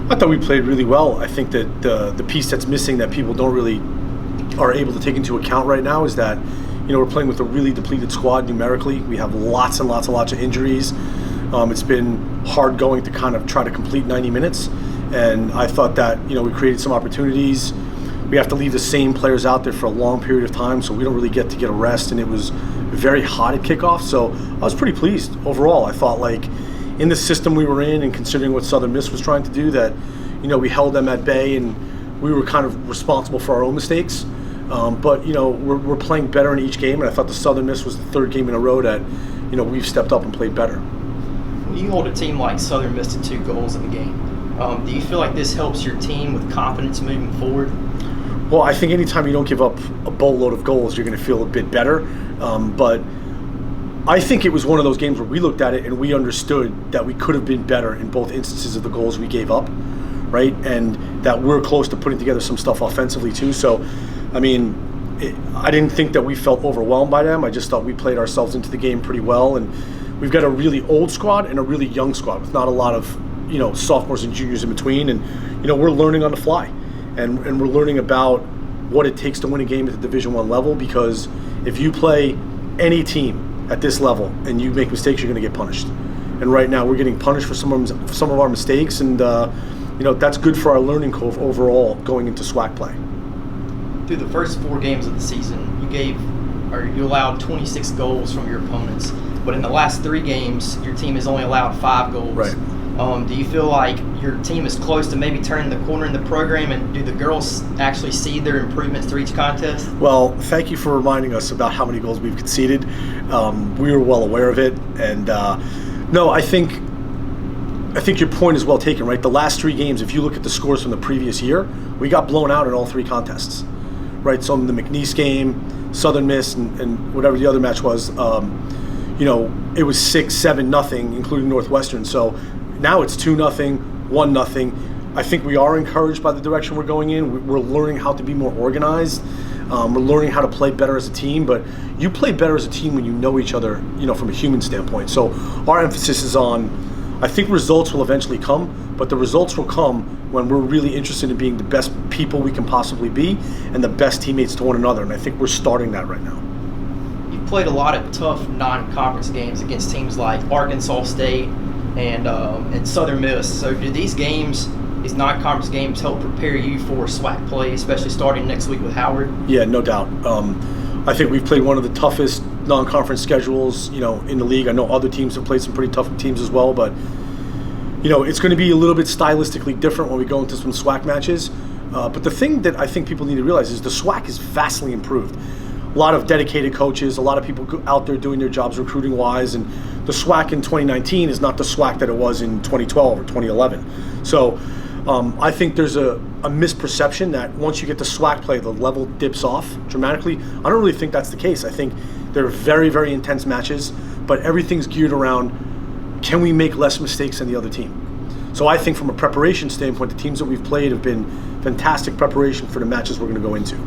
I thought we played really well. I think that the piece that's missing that people don't really are able to take into account right now is that, we're playing with a really depleted squad numerically. We have lots and lots of injuries. It's been hard going to kind of try to complete 90 minutes. And I thought that, we created some opportunities. We have to leave the same players out there for a long period of time, so we don't really get a rest. And it was very hot at kickoff. So I was pretty pleased overall. I thought, like, in the system we were in and considering what Southern Miss was trying to do, that, we held them at bay and we were kind of responsible for our own mistakes. But we're playing better in each game, and I thought the Southern Miss was the third game in a row that we've stepped up and played better. When you hold a team like Southern Miss to 2 goals in the game, do you feel like this helps your team with confidence moving forward? Well, I think anytime you don't give up a boatload of goals, you're going to feel a bit better. But I think it was one of those games where we looked at it and we understood that we could have been better in both instances of the goals we gave up, right? And that we're close to putting together some stuff offensively too. So, I didn't think that we felt overwhelmed by them. I just thought we played ourselves into the game pretty well. And we've got a really old squad and a really young squad with not a lot of, sophomores and juniors in between. And, we're learning on the fly. And we're learning about what it takes to win a game at the Division I level, because if you play any team at this level and you make mistakes, you're going to get punished. And right now we're getting punished for some of our mistakes, and that's good for our learning curve overall going into SWAC play. Through the first 4 games of the season, you allowed 26 goals from your opponents, but in the last 3 games, your team has only allowed 5 goals. Right. Do you feel like your team is close to maybe turning the corner in the program, and do the girls actually see their improvements through each contest? Well, thank you for reminding us about how many goals we've conceded. We were well aware of it, and no, I think your point is well taken, right? The last 3 games, if you look at the scores from the previous year, we got blown out in all 3 contests, right? So in the McNeese game, Southern Miss, and whatever the other match was, it was 6-7-0, including Northwestern. So now it's 2-0, 1-0. I think we are encouraged by the direction we're going in. We're learning how to be more organized. We're learning how to play better as a team. But you play better as a team when you know each other, from a human standpoint. So our emphasis is on, I think results will eventually come, but the results will come when we're really interested in being the best people we can possibly be and the best teammates to one another. And I think we're starting that right now. You've played a lot of tough non-conference games against teams like Arkansas State and Southern Miss. So do these non-conference games help prepare you for SWAC play, especially starting next week with Howard? Yeah, no doubt. I think we've played one of the toughest non-conference schedules, in the league. I know other teams have played some pretty tough teams as well, but it's going to be a little bit stylistically different when we go into some SWAC matches. But the thing that I think people need to realize is the SWAC is vastly improved. A lot of dedicated coaches, a lot of people out there doing their jobs recruiting-wise, and the SWAC in 2019 is not the SWAC that it was in 2012 or 2011. So I think there's a misperception that once you get to SWAC play, the level dips off dramatically. I don't really think that's the case. I think they're very, very intense matches, but everything's geared around, can we make less mistakes than the other team? So I think from a preparation standpoint, the teams that we've played have been fantastic preparation for the matches we're going to go into.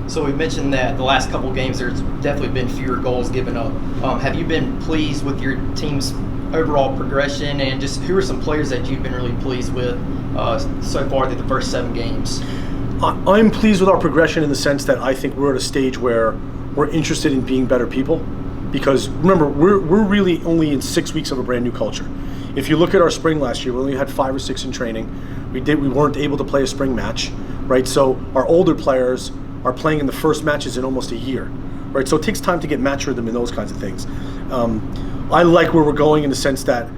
So we mentioned that the last couple of games there's definitely been fewer goals given up. Have you been pleased with your team's overall progression, and just who are some players that you've been really pleased with so far through the first 7 games? I'm pleased with our progression in the sense that I think we're at a stage where we're interested in being better people, because remember, we're really only in 6 weeks of a brand new culture. If you look at our spring last year, we only had 5 or 6 in training. We weren't able to play a spring match, right? So our older players are playing in the first matches in almost a year, right? So it takes time to get match rhythm and those kinds of things. I like where we're going in the sense that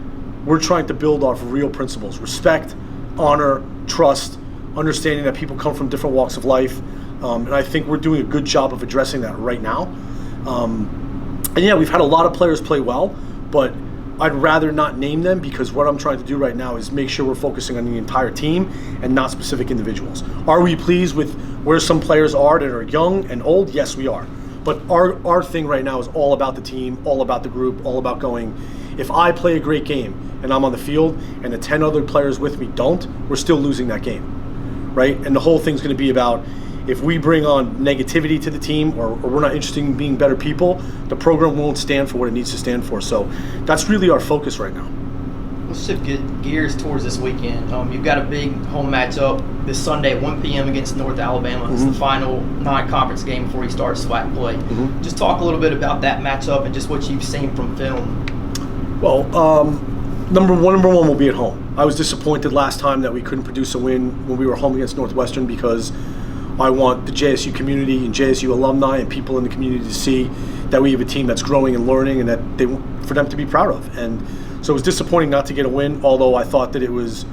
we're trying to build off real principles: respect, honor, trust, understanding that people come from different walks of life. And I think we're doing a good job of addressing that right now. And yeah, we've had a lot of players play well, but I'd rather not name them, because what I'm trying to do right now is make sure we're focusing on the entire team and not specific individuals. Are we pleased with where some players are that are young and old? Yes, we are. But our thing right now is all about the team, all about the group, all about going, if I play a great game and I'm on the field and the 10 other players with me don't, we're still losing that game, right? And the whole thing's going to be about, if we bring on negativity to the team, or we're not interested in being better people, the program won't stand for what it needs to stand for. So that's really our focus right now. Let's shift gears towards this weekend. You've got a big home matchup this Sunday at 1 p.m. against North Alabama. It's the final non-conference game before you start SWAC play. Just talk a little bit about that matchup and just what you've seen from film. Well, number one will be at home. I was disappointed last time that we couldn't produce a win when we were home against Northwestern, because I want the JSU community and JSU alumni and people in the community to see that we have a team that's growing and learning, and that for them to be proud of. And so it was disappointing not to get a win, although I thought that it was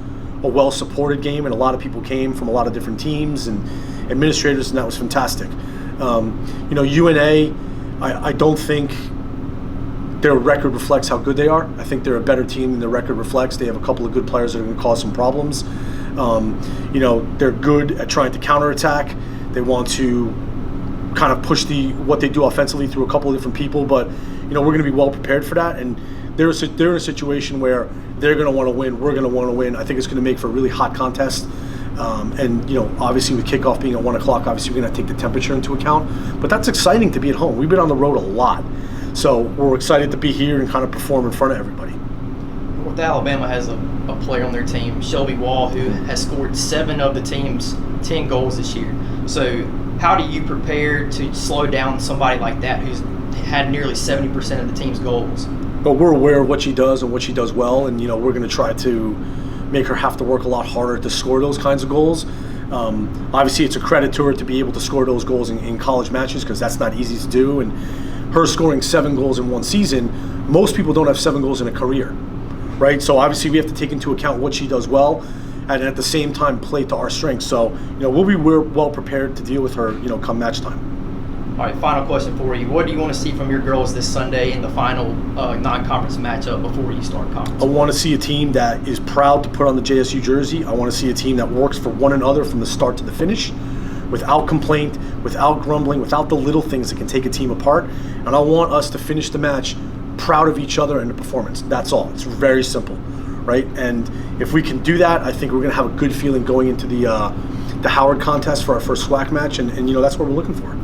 a well-supported game and a lot of people came from a lot of different teams and administrators, and that was fantastic. UNA, I don't think their record reflects how good they are. I think they're a better team than their record reflects. They have a couple of good players that are going to cause some problems. They're good at trying to counterattack. They want to kind of push what they do offensively through a couple of different people, but we're going to be well prepared for that. And they're in a situation where they're going to want to win. We're going to want to win. I think it's going to make for a really hot contest. Obviously with kickoff being at 1 o'clock, obviously we're going to take the temperature into account. But that's exciting to be at home. We've been on the road a lot, so we're excited to be here and kind of perform in front of everybody. North Alabama has a player on their team, Shelby Wall, who has scored 7 of the team's 10 goals this year. So how do you prepare to slow down somebody like that who's had nearly 70% of the team's goals? But we're aware of what she does and what she does well, and we're going to try to make her have to work a lot harder to score those kinds of goals. Obviously, it's a credit to her to be able to score those goals in college matches, because that's not easy to do. And her scoring 7 goals in one season, most people don't have 7 goals in a career, right? So obviously we have to take into account what she does well, and at the same time play to our strengths. So we're well prepared to deal with her come match time. All right, final question for you. What do you want to see from your girls this Sunday in the final non-conference matchup before you start conference? I want to see a team that is proud to put on the JSU jersey. I want to see a team that works for one another from the start to the finish, without complaint, without grumbling, without the little things that can take a team apart. And I want us to finish the match proud of each other and the performance. That's all. It's very simple, right? And if we can do that, I think we're going to have a good feeling going into the Howard contest for our first SWAC match, and that's what we're looking for.